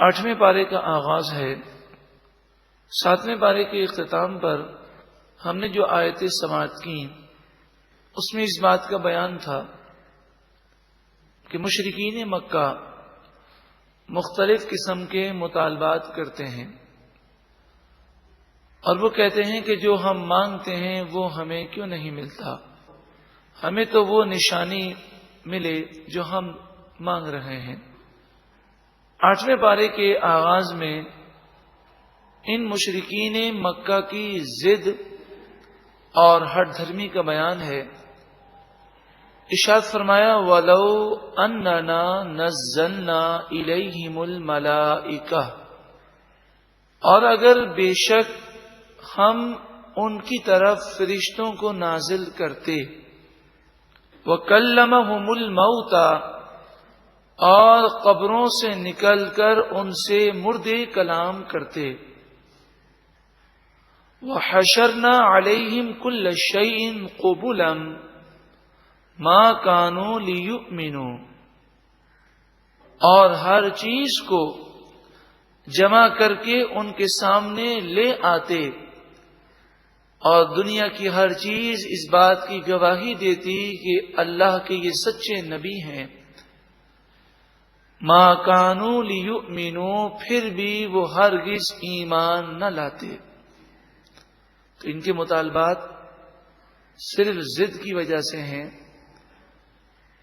8ویں پارے کا آغاز ہے۔ 7ویں پارے کے اختتام پر ہم نے جو آیتیں سماعت کی اس میں اس بات کا بیان تھا کہ مشرکین مکہ مختلف قسم کے مطالبات کرتے ہیں اور وہ کہتے ہیں کہ جو ہم مانگتے ہیں وہ ہمیں کیوں نہیں ملتا، ہمیں تو وہ نشانی ملے جو ہم مانگ رہے ہیں۔ 8ویں پارے کے آغاز میں ان مشرکین مکہ کی ضد اور ہٹ دھرمی کا بیان ہے۔ ارشاد فرمایا وَلَوْ أَنَّنَا نَزَّلْنَا إِلَيْهِمُ الْمَلَائِكَةَ، اور اگر بے شک ہم ان کی طرف فرشتوں کو نازل کرتے، وَكَلَّمَهُمُ الْمَوْتَى، اور قبروں سے نکل کر ان سے مردے کلام کرتے، وَحَشَرْنَا عَلَيْهِمْ كُلَّ شَيْءٍ قُبُلًا مَا كَانُوا لِيُؤْمِنُوا، اور ہر چیز کو جمع کر کے ان کے سامنے لے آتے، اور دنیا کی ہر چیز اس بات کی گواہی دیتی کہ اللہ کے یہ سچے نبی ہیں، ما کانوا لیؤمنوا، پھر بھی وہ ہرگز ایمان نہ لاتے۔ تو ان کے مطالبات صرف ضد کی وجہ سے ہیں۔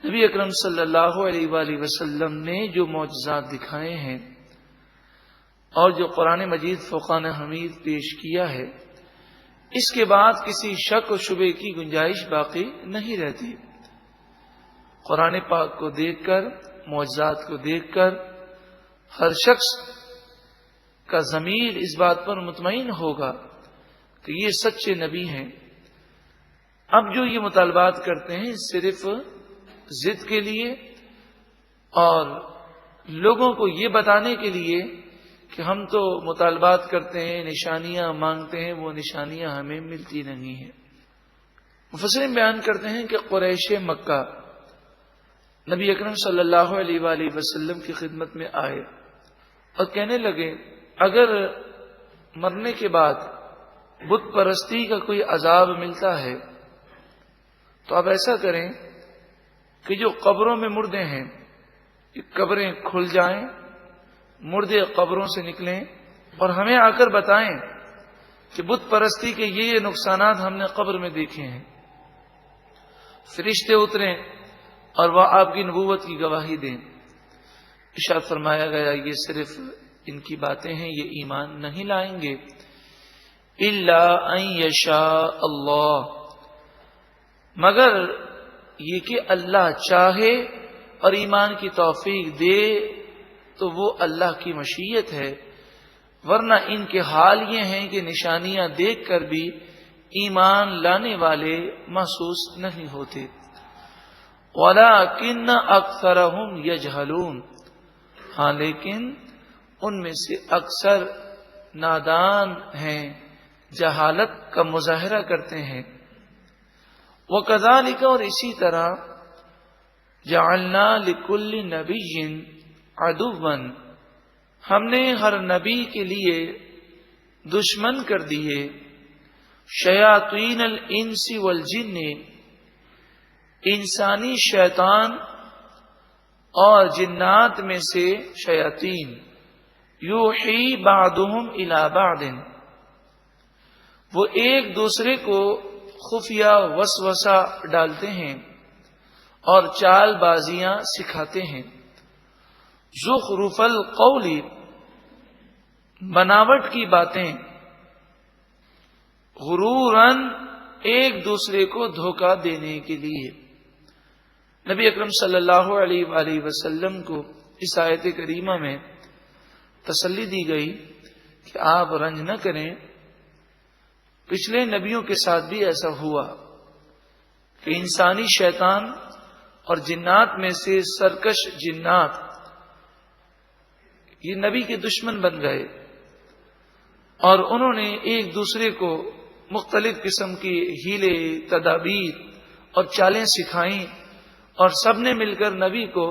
نبی اکرم صلی اللہ علیہ وآلہ وسلم نے جو معجزات دکھائے ہیں اور جو قرآن مجید فرقان حمید پیش کیا ہے، اس کے بعد کسی شک و شبے کی گنجائش باقی نہیں رہتی۔ قرآن پاک کو دیکھ کر، معجزات کو دیکھ کر ہر شخص کا ضمیر اس بات پر مطمئن ہوگا کہ یہ سچے نبی ہیں۔ اب جو یہ مطالبات کرتے ہیں صرف ضد کے لیے اور لوگوں کو یہ بتانے کے لیے کہ ہم تو مطالبات کرتے ہیں، نشانیاں مانگتے ہیں، وہ نشانیاں ہمیں ملتی نہیں ہیں۔ مفسرین بیان کرتے ہیں کہ قریش مکہ نبی اکرم صلی اللہ علیہ وآلہ وسلم کی خدمت میں آئے اور کہنے لگے اگر مرنے کے بعد بت پرستی کا کوئی عذاب ملتا ہے تو آپ ایسا کریں کہ جو قبروں میں مردے ہیں یہ قبریں کھل جائیں، مردے قبروں سے نکلیں اور ہمیں آ کر بتائیں کہ بت پرستی کے یہ نقصانات ہم نے قبر میں دیکھے ہیں۔ فرشتے اتریں اور وہ آپ کی نبوت کی گواہی دیں۔ ارشاد فرمایا گیا یہ صرف ان کی باتیں ہیں، یہ ایمان نہیں لائیں گے۔ الا ان یشاء اللہ، مگر یہ کہ اللہ چاہے اور ایمان کی توفیق دے تو وہ اللہ کی مشیت ہے، ورنہ ان کے حال یہ ہیں کہ نشانیاں دیکھ کر بھی ایمان لانے والے محسوس نہیں ہوتے۔ وَلَٰكِنَّ أَكْثَرَهُمْ يَجْهَلُونَ، ہاں لیکن ان میں سے اکثر نادان ہیں، جہالت کا مظاہرہ کرتے ہیں۔ وَكَذَٰلِكَ، اور اسی طرح جَعَلْنَا لِكُلِّ نَبِيٍّ عَدُوًّا، ہم نے ہر نبی کے لیے دشمن کر دیے، شیاطین الانس والجن، انسانی شیطان اور جنات میں سے شیاطین، یوحی بعضهم الی بعض، وہ ایک دوسرے کو خفیہ وسوسہ ڈالتے ہیں اور چال بازیاں سکھاتے ہیں۔ زخرف القول، بناوٹ کی باتیں، غروراً، ایک دوسرے کو دھوکہ دینے کے لیے۔ نبی اکرم صلی اللہ علیہ وآلہ وسلم کو اس آیت کریمہ میں تسلی دی گئی کہ آپ رنج نہ کریں، پچھلے نبیوں کے ساتھ بھی ایسا ہوا کہ انسانی شیطان اور جنات میں سے سرکش جنات یہ نبی کے دشمن بن گئے اور انہوں نے ایک دوسرے کو مختلف قسم کی ہیلے، تدابیر اور چالیں سکھائیں اور سب نے مل کر نبی کو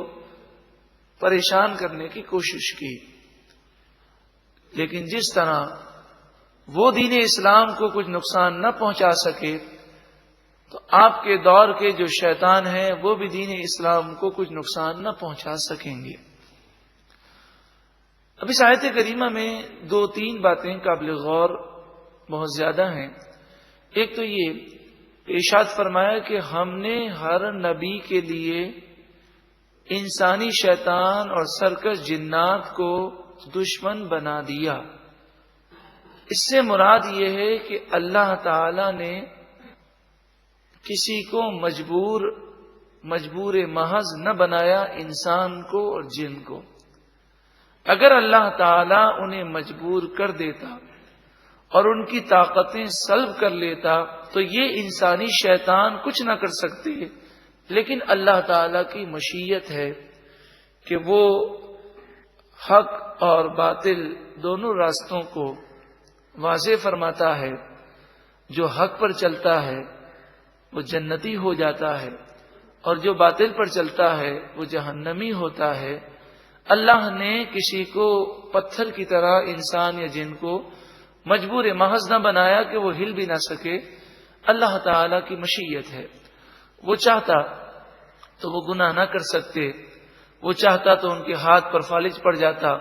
پریشان کرنے کی کوشش کی۔ لیکن جس طرح وہ دین اسلام کو کچھ نقصان نہ پہنچا سکے تو آپ کے دور کے جو شیطان ہیں وہ بھی دین اسلام کو کچھ نقصان نہ پہنچا سکیں گے۔ اب اس آیت کریمہ میں 2-3 باتیں قابل غور بہت زیادہ ہیں۔ ایک تو یہ ارشاد فرمایا کہ ہم نے ہر نبی کے لیے انسانی شیطان اور سرکش جنات کو دشمن بنا دیا۔ اس سے مراد یہ ہے کہ اللہ تعالی نے کسی کو مجبور محض نہ بنایا، انسان کو اور جن کو۔ اگر اللہ تعالی انہیں مجبور کر دیتا اور ان کی طاقتیں سلب کر لیتا تو یہ انسانی شیطان کچھ نہ کر سکتے، لیکن اللہ تعالی کی مشیت ہے کہ وہ حق اور باطل دونوں راستوں کو واضح فرماتا ہے۔ جو حق پر چلتا ہے وہ جنتی ہو جاتا ہے اور جو باطل پر چلتا ہے وہ جہنمی ہوتا ہے۔ اللہ نے کسی کو پتھر کی طرح انسان یا جن کو مجبور محض نہ بنایا کہ وہ ہل بھی نہ سکے۔ اللہ تعالی کی مشیت ہے، وہ چاہتا تو وہ گناہ نہ کر سکتے، وہ چاہتا تو ان کے ہاتھ پر فالج پڑ جاتا،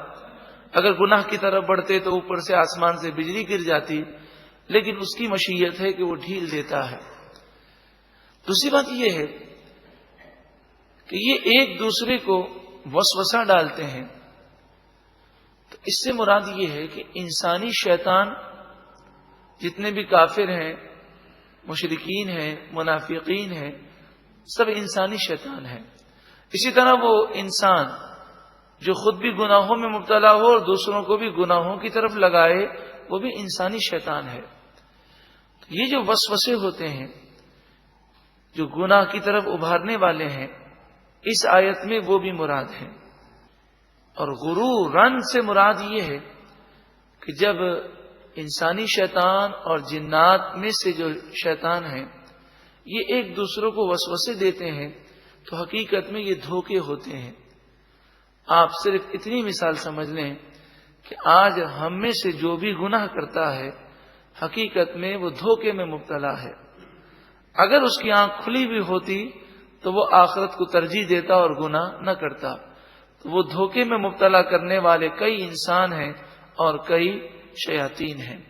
اگر گناہ کی طرف بڑھتے تو اوپر سے آسمان سے بجلی گر جاتی، لیکن اس کی مشیت ہے کہ وہ ڈھیل دیتا ہے۔ دوسری بات یہ ہے کہ یہ ایک دوسرے کو وسوسہ ڈالتے ہیں، تو اس سے مراد یہ ہے کہ انسانی شیطان جتنے بھی کافر ہیں، مشرکین ہیں، منافقین ہیں، سب انسانی شیطان ہیں۔ اسی طرح وہ انسان جو خود بھی گناہوں میں مبتلا ہو اور دوسروں کو بھی گناہوں کی طرف لگائے وہ بھی انسانی شیطان ہے۔ یہ جو وسوسے ہوتے ہیں جو گناہ کی طرف ابھارنے والے ہیں، اس آیت میں وہ بھی مراد ہیں۔ اور غرورن سے مراد یہ ہے کہ جب انسانی شیطان اور جنات میں سے جو شیطان ہیں یہ ایک دوسرے کو وسوسے دیتے ہیں تو حقیقت میں یہ دھوکے ہوتے ہیں۔ آپ صرف اتنی مثال سمجھ لیں کہ آج ہم میں سے جو بھی گناہ کرتا ہے حقیقت میں وہ دھوکے میں مبتلا ہے۔ اگر اس کی آنکھ کھلی بھی ہوتی تو وہ آخرت کو ترجیح دیتا اور گناہ نہ کرتا۔ تو وہ دھوکے میں مبتلا کرنے والے کئی انسان ہیں اور کئی شیاطین ہیں۔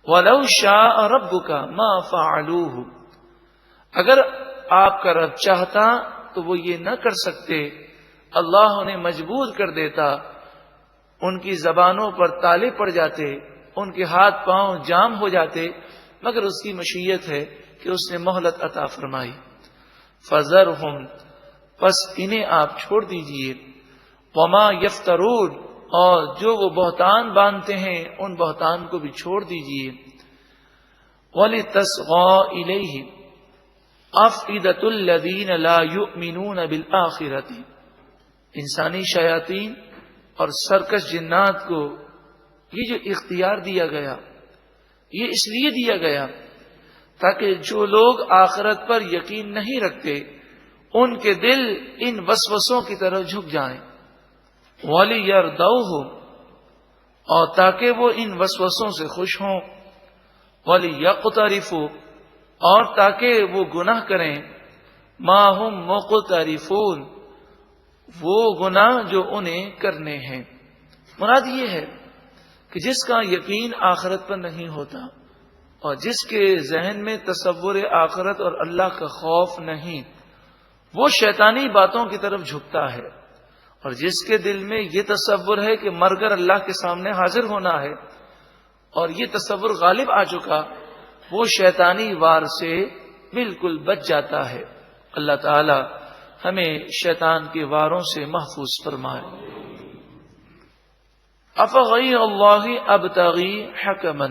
وَلَوْ شَاءَ رَبُّكَ مَا فَعَلُوهُ، اگر آپ کا رب چاہتا تو وہ یہ نہ کر سکتے، اللہ انہیں مجبور کر دیتا، ان کی زبانوں پر تالے پڑ جاتے، ان کے ہاتھ پاؤں جام ہو جاتے، مگر اس کی مشیت ہے کہ اس نے مہلت عطا فرمائی۔ فَذَرْهُمْ، پس انہیں آپ چھوڑ دیجئے، وَمَا يَفْتَرُونَ، اور جو وہ بہتان باندھتے ہیں ان بہتان کو بھی چھوڑ دیجئے۔ وَلِتَصْغَىٰ إِلَيْهِ أَفْئِدَةُ الَّذِينَ لَا يُؤْمِنُونَ بِالْآخِرَةِ، انسانی شیاطین اور سرکش جنات کو یہ جو اختیار دیا گیا یہ اس لیے دیا گیا تاکہ جو لوگ آخرت پر یقین نہیں رکھتے ان کے دل ان وسوسوں کی طرف جھک جائیں۔ وَلِيَرْضَوْهُ، اور تاکہ وہ ان وسوسوں سے خوش ہوں۔ وَلِيَقْتَرِفُوا، اور تاکہ وہ گناہ کریں۔ مَا هُمْ مُقْتَرِفُونَ، وہ گناہ جو انہیں کرنے ہیں۔ مراد یہ ہے کہ جس کا یقین آخرت پر نہیں ہوتا اور جس کے ذہن میں تصور آخرت اور اللہ کا خوف نہیں، وہ شیطانی باتوں کی طرف جھکتا ہے، اور جس کے دل میں یہ تصور ہے کہ مر کر اللہ کے سامنے حاضر ہونا ہے اور یہ تصور غالب آ چکا، وہ شیطانی وار سے بالکل بچ جاتا ہے۔ اللہ تعالی ہمیں شیطان کے واروں سے محفوظ فرمائے۔ افغیر اللہ ابتغی حکما،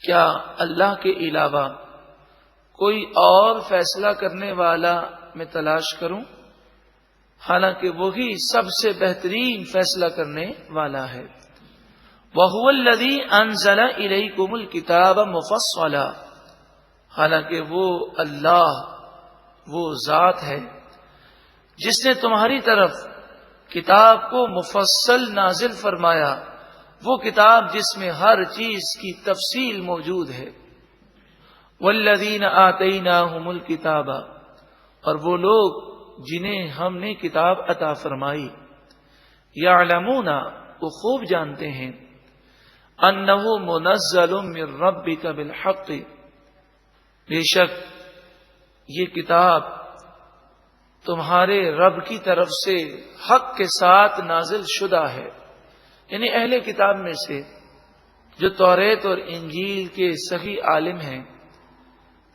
کیا اللہ کے علاوہ کوئی اور فیصلہ کرنے والا میں تلاش کروں، حالانکہ وہی سب سے بہترین فیصلہ کرنے والا ہے۔ وَهُوَ الَّذِي أَنزَلَ إِلَيْكُمُ الْكِتَابَ مُفَصَّلًا، حالانکہ وہ اللہ وہ ذات ہے جس نے تمہاری طرف کتاب کو مفصل نازل فرمایا، وہ کتاب جس میں ہر چیز کی تفصیل موجود ہے۔ والذین آتیناہم الکتاب، اور وہ لوگ جنہیں ہم نے کتاب عطا فرمائی، یعلمون، وہ خوب جانتے ہیں، انہ منزل من ربک بالحق، بے شک یہ کتاب تمہارے رب کی طرف سے حق کے ساتھ نازل شدہ ہے۔ یعنی اہل کتاب میں سے جو توریت اور انجیل کے صحیح عالم ہیں،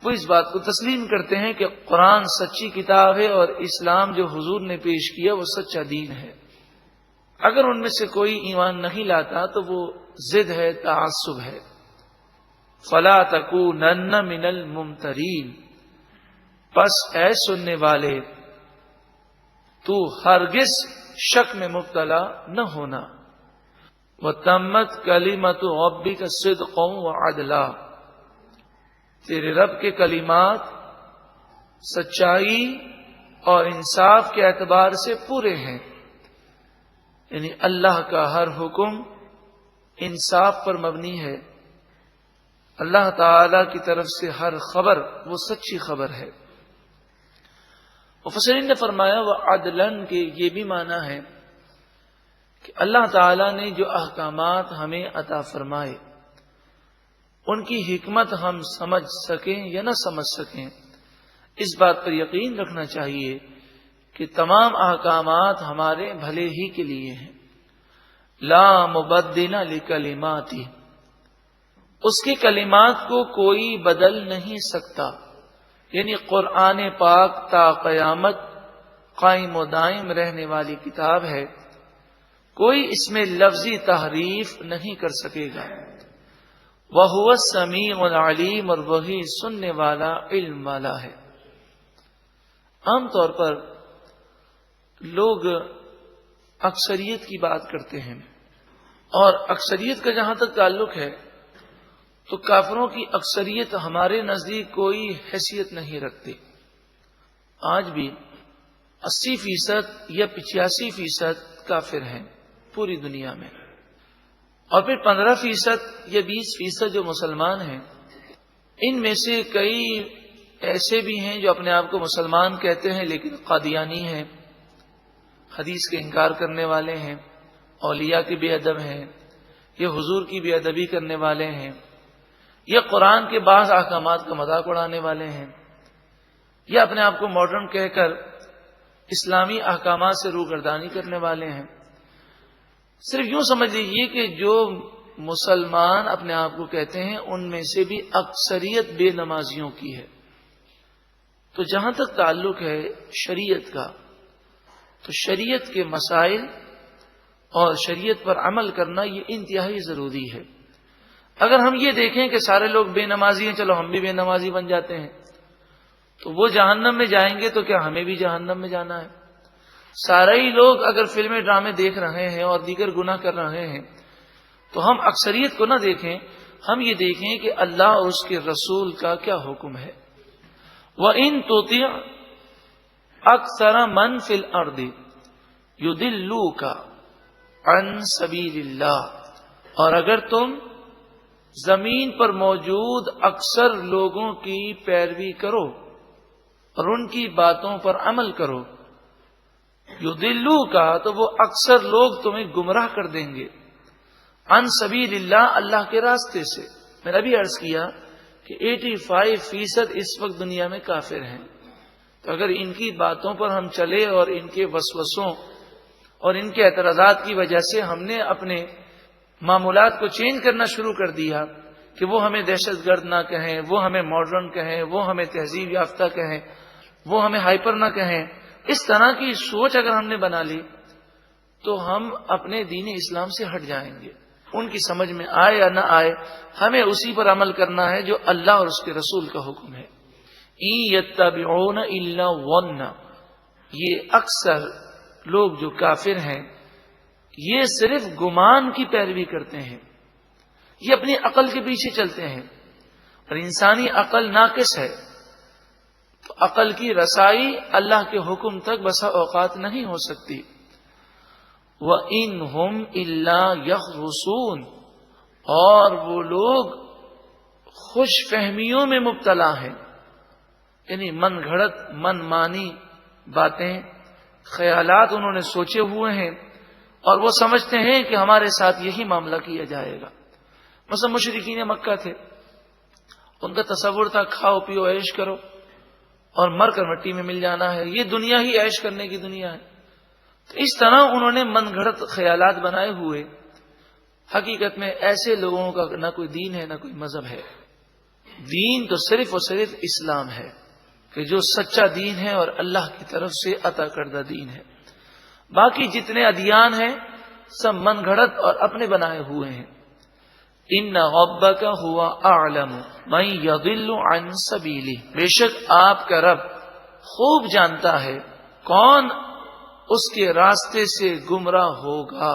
وہ اس بات کو تسلیم کرتے ہیں کہ قرآن سچی کتاب ہے اور اسلام جو حضور نے پیش کیا وہ سچا دین ہے۔ اگر ان میں سے کوئی ایمان نہیں لاتا تو وہ ضد ہے، تعصب ہے۔ فلا تکونن من الممترین، پس اے سننے والے تو ہرگز شک میں مبتلا نہ ہونا۔ وَتَمَّتْ كَلِمَةُ رَبِّكَ صِدْقًا وَعَدْلًا، تیرے رب کے کلمات سچائی اور انصاف کے اعتبار سے پورے ہیں، یعنی اللہ کا ہر حکم انصاف پر مبنی ہے، اللہ تعالی کی طرف سے ہر خبر وہ سچی خبر ہے۔ مفسرین نے فرمایا وہ عدلن کے یہ بھی معنی ہے کہ اللہ تعالی نے جو احکامات ہمیں عطا فرمائے ان کی حکمت ہم سمجھ سکیں یا نہ سمجھ سکیں، اس بات پر یقین رکھنا چاہیے کہ تمام احکامات ہمارے بھلے ہی کے لیے ہیں۔ لا مبدل لکلماتی، اس کے کلمات کو کوئی بدل نہیں سکتا، یعنی قرآن پاک تا قیامت قائم و دائم رہنے والی کتاب ہے، کوئی اس میں لفظی تحریف نہیں کر سکے گا۔ وَهُوَ السَّمِيعُ الْعَلِيمُ، اور وہی سننے والا علم والا ہے۔ عام طور پر لوگ اکثریت کی بات کرتے ہیں، اور اکثریت کا جہاں تک تعلق ہے تو کافروں کی اکثریت ہمارے نزدیک کوئی حیثیت نہیں رکھتی۔ آج بھی 80% یا 85% کافر ہیں پوری دنیا میں، اور پھر 15% یا 20% جو مسلمان ہیں، ان میں سے کئی ایسے بھی ہیں جو اپنے آپ کو مسلمان کہتے ہیں لیکن قادیانی ہیں، حدیث کے انکار کرنے والے ہیں، اولیاء کے بے ادب ہیں، یہ حضور کی بے ادبی کرنے والے ہیں، یا قرآن کے بعض احکامات کا مذاق اڑانے والے ہیں، یا اپنے آپ کو ماڈرن کہہ کر اسلامی احکامات سے روگردانی کرنے والے ہیں۔ صرف یوں سمجھ لیجیے کہ جو مسلمان اپنے آپ کو کہتے ہیں ان میں سے بھی اکثریت بے نمازیوں کی ہے۔ تو جہاں تک تعلق ہے شریعت کا، تو شریعت کے مسائل اور شریعت پر عمل کرنا یہ انتہائی ضروری ہے۔ اگر ہم یہ دیکھیں کہ سارے لوگ بے نمازی ہیں، چلو ہم بھی بے نمازی بن جاتے ہیں، تو وہ جہنم میں جائیں گے تو کیا ہمیں بھی جہنم میں جانا ہے؟ سارے ہی لوگ اگر فلمیں ڈرامے دیکھ رہے ہیں اور دیگر گناہ کر رہے ہیں تو ہم اکثریت کو نہ دیکھیں، ہم یہ دیکھیں کہ اللہ اور اس کے رسول کا کیا حکم ہے۔ وَإِن تُطِعْ أَكْثَرَ مَنْ فِي الْأَرْضِ يُضِلُّوكَ عَنْ سَبِيلِ اللَّهِ، اور اگر تم زمین پر موجود اکثر لوگوں کی پیروی کرو اور ان کی باتوں پر عمل کرو، یضلوک، تو وہ اکثر لوگ تمہیں گمراہ کر دیں گے، عن سبیل اللہ، اللہ کے راستے سے۔ میں نے ابھی عرض کیا کہ 85% اس وقت دنیا میں کافر ہیں، تو اگر ان کی باتوں پر ہم چلے اور ان کے وسوسوں اور ان کے اعتراضات کی وجہ سے ہم نے اپنے معمولات کو چینج کرنا شروع کر دیا کہ وہ ہمیں دہشت گرد نہ کہیں، وہ ہمیں ماڈرن کہیں، وہ ہمیں تہذیب یافتہ کہیں، وہ ہمیں ہائپر نہ کہیں، اس طرح کی سوچ اگر ہم نے بنا لی تو ہم اپنے دین اسلام سے ہٹ جائیں گے۔ ان کی سمجھ میں آئے یا نہ آئے، ہمیں اسی پر عمل کرنا ہے جو اللہ اور اس کے رسول کا حکم ہے۔ إِن يَتَّبِعُونَ إِلَّا الظَّنَّ، یہ اکثر لوگ جو کافر ہیں یہ صرف گمان کی پیروی کرتے ہیں، یہ اپنی عقل کے پیچھے چلتے ہیں، اور انسانی عقل ناقص ہے، تو عقل کی رسائی اللہ کے حکم تک بسا اوقات نہیں ہو سکتی۔ وَإِنْهُمْ إِلَّا يَخْرُصُونَ، اور وہ لوگ خوش فہمیوں میں مبتلا ہیں، یعنی من گھڑت من مانی باتیں خیالات انہوں نے سوچے ہوئے ہیں اور وہ سمجھتے ہیں کہ ہمارے ساتھ یہی معاملہ کیا جائے گا۔ مثلا مشرکین مکہ تھے، ان کا تصور تھا کھاؤ پیو عیش کرو اور مر کر مٹی میں مل جانا ہے، یہ دنیا ہی عیش کرنے کی دنیا ہے۔ تو اس طرح انہوں نے من گھڑت خیالات بنائے ہوئے، حقیقت میں ایسے لوگوں کا نہ کوئی دین ہے نہ کوئی مذہب ہے۔ دین تو صرف اور صرف اسلام ہے کہ جو سچا دین ہے اور اللہ کی طرف سے عطا کردہ دین ہے۔ باقی جتنے ادیان ہیں سب من گھڑت اور اپنے بنائے ہوئے ہیں۔ ان ربک هو اعلم من یضل عن سبیلہ، بے شک آپ کا رب خوب جانتا ہے کون اس کے راستے سے گمراہ ہوگا۔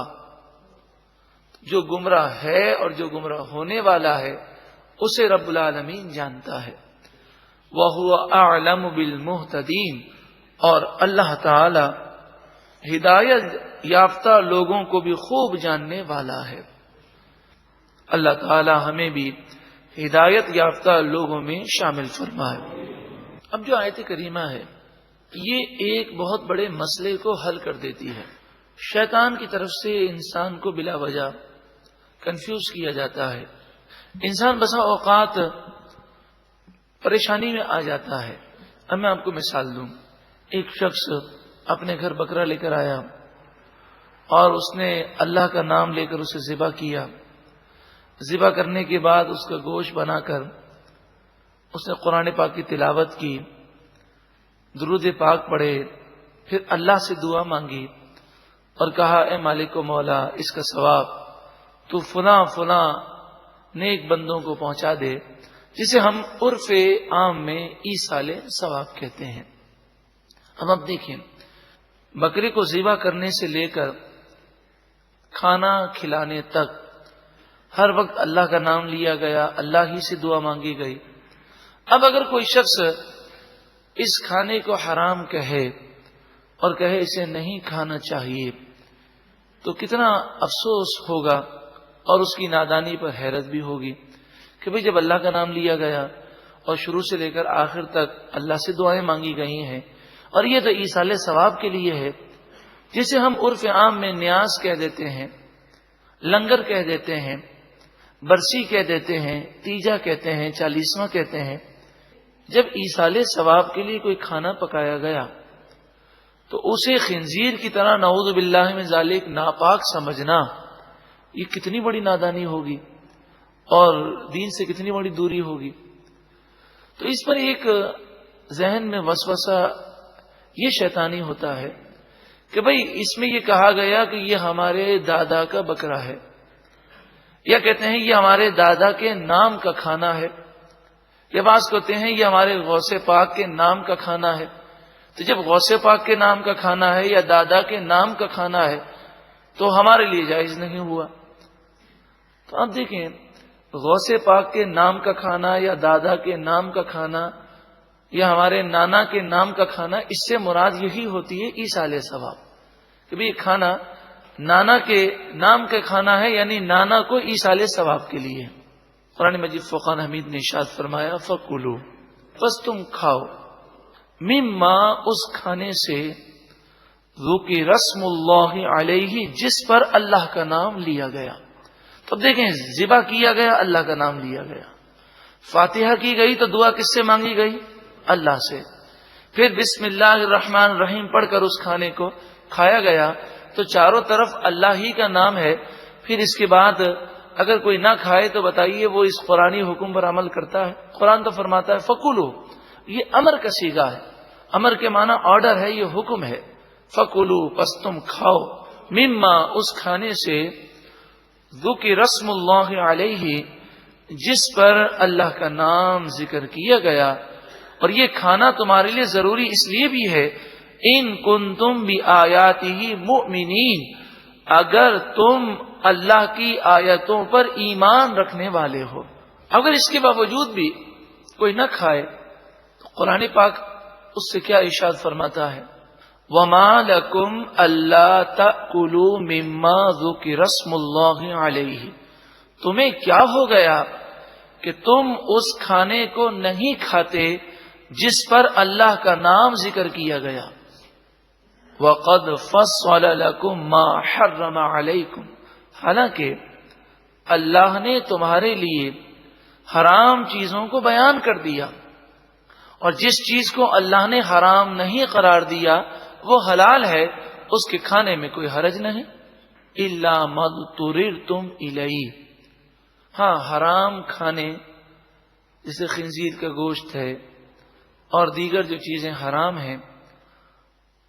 جو گمراہ ہے اور جو گمراہ ہونے والا ہے اسے رب العالمین جانتا ہے۔ وَهُوَ أَعْلَمُ بِالْمُهْتَدِينَ، اور اللہ تعالی ہدایت یافتہ لوگوں کو بھی خوب جاننے والا ہے۔ اللہ تعالی ہمیں بھی ہدایت یافتہ لوگوں میں شامل فرمائے۔ اب جو آیت کریمہ ہے یہ ایک بہت بڑے مسئلے کو حل کر دیتی ہے۔ شیطان کی طرف سے انسان کو بلا وجہ کنفیوز کیا جاتا ہے، انسان بسا اوقات پریشانی میں آ جاتا ہے۔ اب میں آپ کو مثال دوں، ایک شخص اپنے گھر بکرا لے کر آیا اور اس نے اللہ کا نام لے کر اسے ذبح کیا۔ ذبح کرنے کے بعد اس کا گوشت بنا کر اس نے قرآن پاک کی تلاوت کی، درود پاک پڑھے، پھر اللہ سے دعا مانگی اور کہا اے مالک و مولا اس کا ثواب تو فلاں فلاں نیک بندوں کو پہنچا دے، جسے ہم عرف عام میں ایصال ثواب کہتے ہیں۔ اب دیکھیں، بکرے کو ذبح کرنے سے لے کر کھانا کھلانے تک ہر وقت اللہ کا نام لیا گیا، اللہ ہی سے دعا مانگی گئی۔ اب اگر کوئی شخص اس کھانے کو حرام کہے اور کہے اسے نہیں کھانا چاہیے تو کتنا افسوس ہوگا اور اس کی نادانی پر حیرت بھی ہوگی کہ بھئی جب اللہ کا نام لیا گیا اور شروع سے لے کر آخر تک اللہ سے دعائیں مانگی گئی ہیں اور یہ تو ایصال ثواب کے لیے ہے، جسے ہم عرف عام میں نیاز کہہ دیتے ہیں، لنگر کہہ دیتے ہیں، برسی کہہ دیتے ہیں، تیجا کہتے ہیں، چالیسواں کہتے ہیں۔ جب ایصال ثواب کے لیے کوئی کھانا پکایا گیا تو اسے خنزیر کی طرح نعوذ باللہ من ذالک ناپاک سمجھنا یہ کتنی بڑی نادانی ہوگی اور دین سے کتنی بڑی دوری ہوگی۔ تو اس پر ایک ذہن میں وسوسہ یہ شیطانی ہوتا ہے کہ بھئی اس میں یہ کہا گیا کہ یہ ہمارے دادا کا بکرا ہے، یا کہتے ہیں یہ ہمارے دادا کے نام کا کھانا ہے، یا بعض کہتے ہیں یہ ہمارے غوث پاک کے نام کا کھانا ہے۔ تو جب غوث پاک کے نام کا کھانا ہے یا دادا کے نام کا کھانا ہے تو ہمارے لیے جائز نہیں ہوا۔ تو اب دیکھیں، غوث پاک کے نام کا کھانا یا دادا کے نام کا کھانا یا ہمارے نانا کے نام کا کھانا، اس سے مراد یہی ہوتی ہے ایصال ثواب، کہ بھئی کھانا نانا کے نام کا کھانا ہے، یعنی نانا کو ایصال ثواب کے لیے۔ قرآن مجید فرقان حمید نے ارشاد فرمایا فَكُلُوا، بس تم کھاؤ، مما اس کھانے سے ذکر اسم اللہ علیہ جس پر اللہ کا نام لیا گیا۔ تو اب دیکھیں، ذبح کیا گیا، اللہ کا نام لیا گیا، فاتحہ کی گئی تو دعا کس سے مانگی گئی؟ اللہ سے، پھر بسم اللہ الرحمن الرحیم پڑھ کر اس کھانے کو کھایا گیا تو چاروں طرف اللہ ہی کا نام ہے۔ پھر اس کے بعد اگر کوئی نہ کھائے تو بتائیے وہ اس قرآنی حکم پر عمل کرتا ہے؟ قرآن تو فرماتا ہے فَكُلُوا، یہ امر کا صیغہ ہے، امر کے معنی آرڈر ہے، یہ حکم ہے۔ فَكُلُوا، پس تم کھاؤ، مما اس کھانے سے ذکر اسم اللہ علیہ جس پر اللہ کا نام ذکر کیا گیا۔ اور یہ کھانا تمہارے لیے ضروری اس لیے بھی ہے ان کنتم بآیاتہ مؤمنین، اگر تم اللہ کی آیتوں پر ایمان رکھنے والے ہو۔ اگر اس کے باوجود بھی کوئی نہ کھائے تو قرآن پاک اس سے کیا ارشاد فرماتا ہے؟ وما لکم الا تأکلوا مما ذکر اسم اللہ علیہ، تمہیں کیا ہو گیا کہ تم اس کھانے کو نہیں کھاتے جس پر اللہ کا نام ذکر کیا گیا. وقد فصل لکم ما حرم علیکم، حالانکہ اللہ نے تمہارے لیے حرام چیزوں کو بیان کر دیا، اور جس چیز کو اللہ نے حرام نہیں قرار دیا وہ حلال ہے، اس کے کھانے میں کوئی حرج نہیں. الا ما اضطررتم الیہ، ہاں حرام کھانے جیسے خنزیر کا گوشت ہے اور دیگر جو چیزیں حرام ہیں،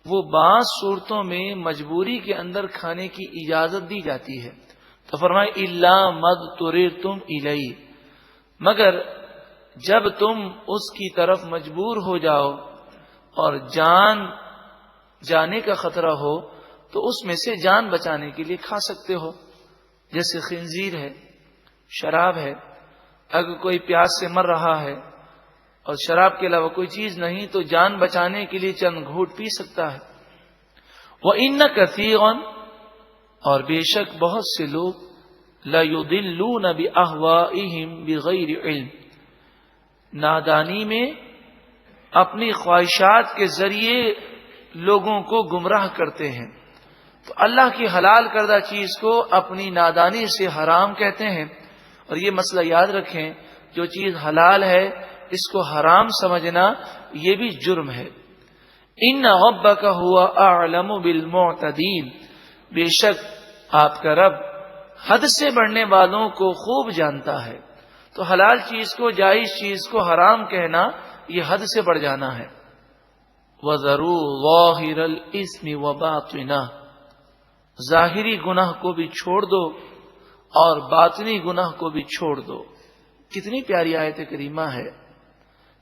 وہ بعض صورتوں میں مجبوری کے اندر کھانے کی اجازت دی جاتی ہے. تو فرمائے الا ما اضطررتم الیہ، مگر جب تم اس کی طرف مجبور ہو جاؤ اور جان جانے کا خطرہ ہو تو اس میں سے جان بچانے کے لیے کھا سکتے ہو. جیسے خنزیر ہے، شراب ہے، اگر کوئی پیاس سے مر رہا ہے اور شراب کے علاوہ کوئی چیز نہیں تو جان بچانے کے لیے چند گھونٹ پی سکتا ہے. وَإِنَّ كَثِيرًا، اور بے شک بہت سے لوگ لَيُضِلُّونَ بِأَهْوَائِهِمْ بِغَيْرِ عِلْمٍ، نادانی میں اپنی خواہشات کے ذریعے لوگوں کو گمراہ کرتے ہیں. تو اللہ کی حلال کردہ چیز کو اپنی نادانی سے حرام کہتے ہیں. اور یہ مسئلہ یاد رکھیں، جو چیز حلال ہے اس کو حرام سمجھنا یہ بھی جرم ہے. ان ربک هو اعلم بالمعتدین، بے شک آپ کا رب حد سے بڑھنے والوں کو خوب جانتا ہے. تو حلال چیز کو، جائز چیز کو حرام کہنا یہ حد سے بڑھ جانا ہے. وَذَرُوا ظَاهِرَ الْإِثْمِ وَبَاطِنَهُ، ظاہری گناہ کو بھی چھوڑ دو اور باطنی گناہ کو بھی چھوڑ دو. کتنی پیاری آیت کریمہ ہے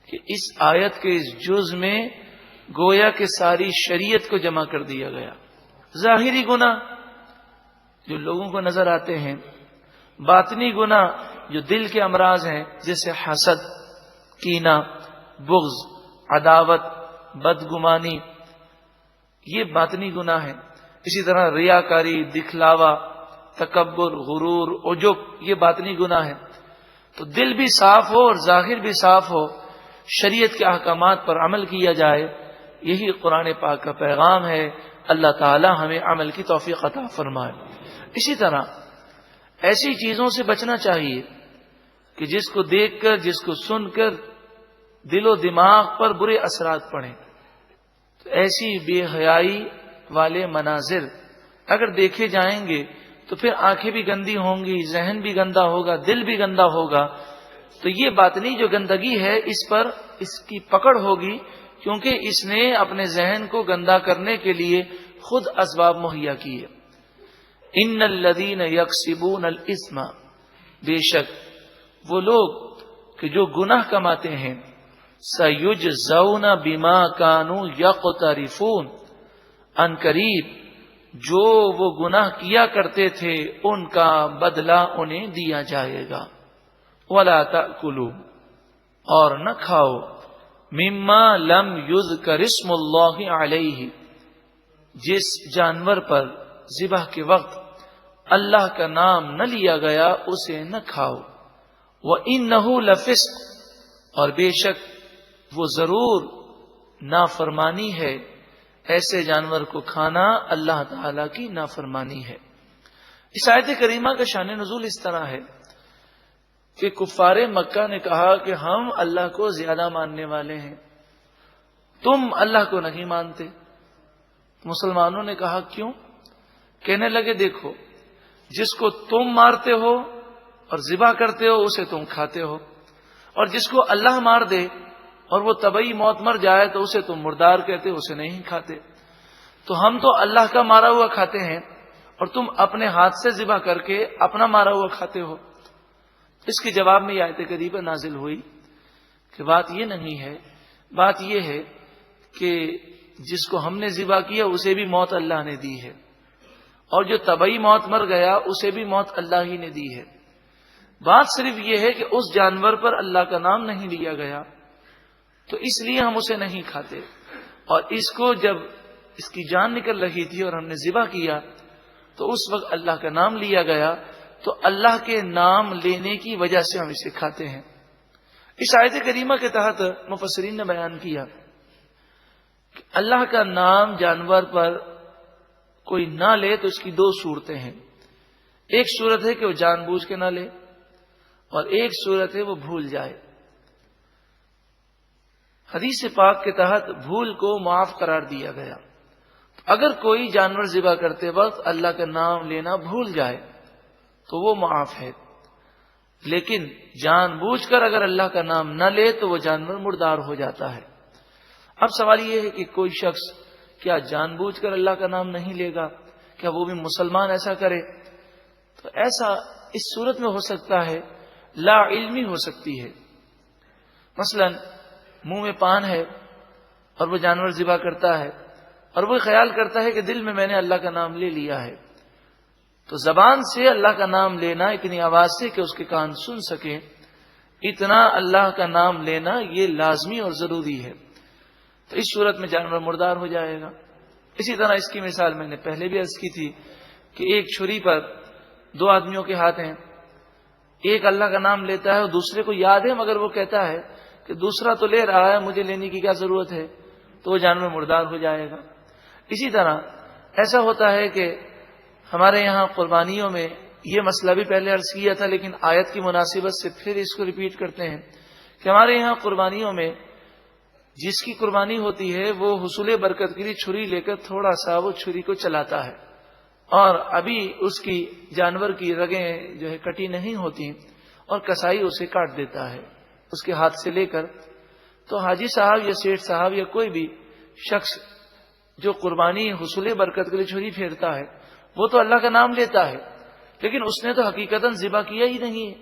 کہ اس آیت کے اس جز میں گویا کہ ساری شریعت کو جمع کر دیا گیا. ظاہری گناہ جو لوگوں کو نظر آتے ہیں، باطنی گناہ جو دل کے امراض ہیں جیسے حسد، کینہ، بغض، عداوت، بدگمانی، یہ باطنی گناہ ہے. اسی طرح ریاکاری، دکھلاوا، تکبر، غرور، عجب، یہ باطنی گناہ ہے. تو دل بھی صاف ہو اور ظاہر بھی صاف ہو، شریعت کے احکامات پر عمل کیا جائے، یہی قرآن پاک کا پیغام ہے. اللہ تعالی ہمیں عمل کی توفیق عطا فرمائے. اسی طرح ایسی چیزوں سے بچنا چاہیے کہ جس کو دیکھ کر، جس کو سن کر دل و دماغ پر برے اثرات پڑیں. تو ایسی بے حیائی والے مناظر اگر دیکھے جائیں گے تو پھر آنکھیں بھی گندی ہوں گی، ذہن بھی گندا ہوگا، دل بھی گندا ہوگا. تو یہ باطنی جو گندگی ہے اس پر اس کی پکڑ ہوگی، کیونکہ اس نے اپنے ذہن کو گندا کرنے کے لیے خود اسباب مہیا کیے. ان الذین یکسبون الاثم، بے شک وہ لوگ کہ جو گناہ کماتے ہیں، سیجزون بما کانوا یقترفون، ان قریب جو وہ گناہ کیا کرتے تھے ان کا بدلہ انہیں دیا جائے گا. ولا تأکلوا، اور نہ کھاؤ، مما لم یذکر اسم اللہ علیہ، جس جانور پر ذبح کے وقت اللہ کا نام نہ لیا گیا اسے نہ کھاؤ. وَإِنَّهُ لَفِسْقٌ، اور بے شک وہ ضرور نافرمانی ہے. ایسے جانور کو کھانا اللہ تعالی کی نافرمانی ہے. اس آیت کریمہ کا شان نزول اس طرح ہے کہ کفار مکہ نے کہا کہ ہم اللہ کو زیادہ ماننے والے ہیں، تم اللہ کو نہیں مانتے. مسلمانوں نے کہا کیوں؟ کہنے لگے دیکھو، جس کو تم مارتے ہو اور ذبح کرتے ہو اسے تم کھاتے ہو، اور جس کو اللہ مار دے اور وہ طبعی موت مر جائے تو اسے تم مردار کہتے ہو، اسے نہیں کھاتے. تو ہم تو اللہ کا مارا ہوا کھاتے ہیں اور تم اپنے ہاتھ سے ذبح کر کے اپنا مارا ہوا کھاتے ہو. اس کے جواب میں یہ آیت کریمہ نازل ہوئی کہ بات یہ نہیں ہے، بات یہ ہے کہ جس کو ہم نے ذبح کیا اسے بھی موت اللہ نے دی ہے، اور جو طبعی موت مر گیا اسے بھی موت اللہ ہی نے دی ہے. بات صرف یہ ہے کہ اس جانور پر اللہ کا نام نہیں لیا گیا تو اس لیے ہم اسے نہیں کھاتے، اور اس کو جب اس کی جان نکل رہی تھی اور ہم نے ذبح کیا تو اس وقت اللہ کا نام لیا گیا، تو اللہ کے نام لینے کی وجہ سے ہم اسے کھاتے ہیں۔ اس آیت کریمہ کے تحت مفسرین نے بیان کیا کہ اللہ کا نام جانور پر کوئی نہ لے تو اس کی دو صورتیں ہیں۔ ایک صورت ہے کہ وہ جان بوجھ کے نہ لے، اور ایک صورت ہے وہ بھول جائے۔ حدیث پاک کے تحت بھول کو معاف قرار دیا گیا۔ اگر کوئی جانور ذبح کرتے وقت اللہ کا نام لینا بھول جائے تو وہ معاف ہے، لیکن جان بوجھ کر اگر اللہ کا نام نہ لے تو وہ جانور مردار ہو جاتا ہے۔ اب سوال یہ ہے کہ کوئی شخص کیا جان بوجھ کر اللہ کا نام نہیں لے گا؟ کیا وہ بھی مسلمان ایسا کرے؟ تو ایسا اس صورت میں ہو سکتا ہے، لا علمی ہو سکتی ہے۔ مثلا منہ میں پان ہے اور وہ جانور ذبح کرتا ہے اور وہ خیال کرتا ہے کہ دل میں نے اللہ کا نام لے لیا ہے، تو زبان سے اللہ کا نام لینا اتنی آواز سے کہ اس کے کان سن سکیں، اتنا اللہ کا نام لینا یہ لازمی اور ضروری ہے۔ تو اس صورت میں جانور مردار ہو جائے گا۔ اسی طرح اس کی مثال میں نے پہلے بھی عرض کی تھی کہ ایک چھری پر دو آدمیوں کے ہاتھ ہیں، ایک اللہ کا نام لیتا ہے اور دوسرے کو یاد ہے مگر وہ کہتا ہے کہ دوسرا تو لے رہا ہے، مجھے لینے کی کیا ضرورت ہے، تو وہ جانور مردار ہو جائے گا۔ اسی طرح ایسا ہوتا ہے کہ ہمارے یہاں قربانیوں میں یہ مسئلہ بھی پہلے عرض کیا تھا، لیکن آیت کی مناسبت سے پھر اس کو ریپیٹ کرتے ہیں کہ ہمارے یہاں قربانیوں میں جس کی قربانی ہوتی ہے وہ حصول برکت کے لیے چھری لے کر تھوڑا سا وہ چھری کو چلاتا ہے، اور ابھی اس کی جانور کی رگیں جو ہے کٹی نہیں ہوتی اور کسائی اسے کاٹ دیتا ہے اس کے ہاتھ سے لے کر۔ تو حاجی صاحب یا سیٹھ صاحب یا کوئی بھی شخص جو قربانی حصول برکت کے لیے چھری پھیرتا ہے وہ تو اللہ کا نام لیتا ہے، لیکن اس نے تو حقیقتاً ذبح کیا ہی نہیں ہے،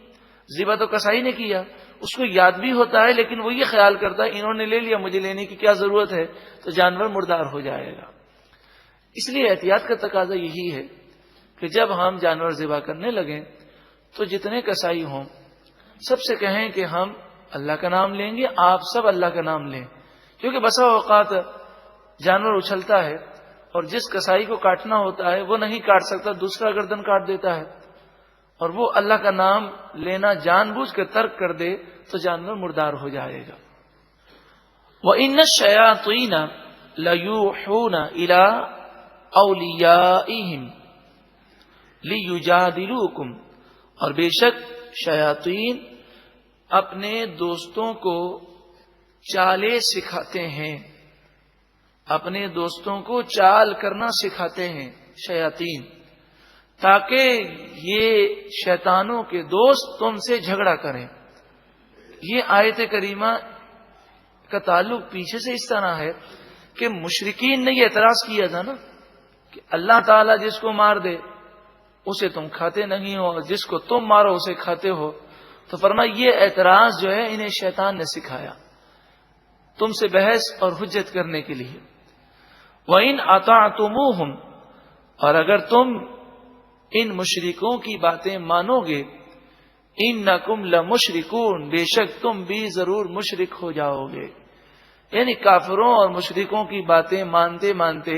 ذبح تو کسائی نے کیا، اس کو یاد بھی ہوتا ہے لیکن وہ یہ خیال کرتا ہے انہوں نے لے لیا، مجھے لینے کی کیا ضرورت ہے، تو جانور مردار ہو جائے گا۔ اس لیے احتیاط کا تقاضا یہی ہے کہ جب ہم جانور ذبح کرنے لگیں تو جتنے کسائی ہوں سب سے کہیں کہ ہم اللہ کا نام لیں گے، آپ سب اللہ کا نام لیں، کیونکہ بسا اوقات جانور اچھلتا ہے اور جس کسائی کو کاٹنا ہوتا ہے وہ نہیں کاٹ سکتا، دوسرا گردن کاٹ دیتا ہے، اور وہ اللہ کا نام لینا جان بوجھ کر ترک کر دے تو جانور مردار ہو جائے گا۔ وَإِنَّ الشَّيَاطِينَ لَيُوحُونَ إِلَىٰ أَوْلِيَائِهِمْ لِيُجَادِلُوكُمْ، اور بے شک شیاطین اپنے دوستوں کو چالیں سکھاتے ہیں، اپنے دوستوں کو چال کرنا سکھاتے ہیں شیاطین، تاکہ یہ شیطانوں کے دوست تم سے جھگڑا کریں۔ یہ آیت کریمہ کا تعلق پیچھے سے اس طرح ہے کہ مشرکین نے یہ اعتراض کیا تھا نا کہ اللہ تعالیٰ جس کو مار دے اسے تم کھاتے نہیں ہو اور جس کو تم مارو اسے کھاتے ہو، تو فرمایا یہ اعتراض جو ہے انہیں شیطان نے سکھایا تم سے بحث اور حجت کرنے کے لیے۔ وَإِنْ أَطَعْتُمُوهُمْ، اور اگر تم ان مشرکوں کی باتیں مانو گے، إِنَّكُمْ لَمُشْرِكُونَ، بے شک تم بھی ضرور مشرک ہو جاؤ گے، یعنی کافروں اور مشرکوں کی باتیں مانتے مانتے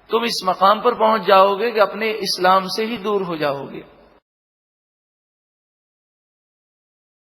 تم اس مقام پر پہنچ جاؤ گے کہ اپنے اسلام سے ہی دور ہو جاؤ گے۔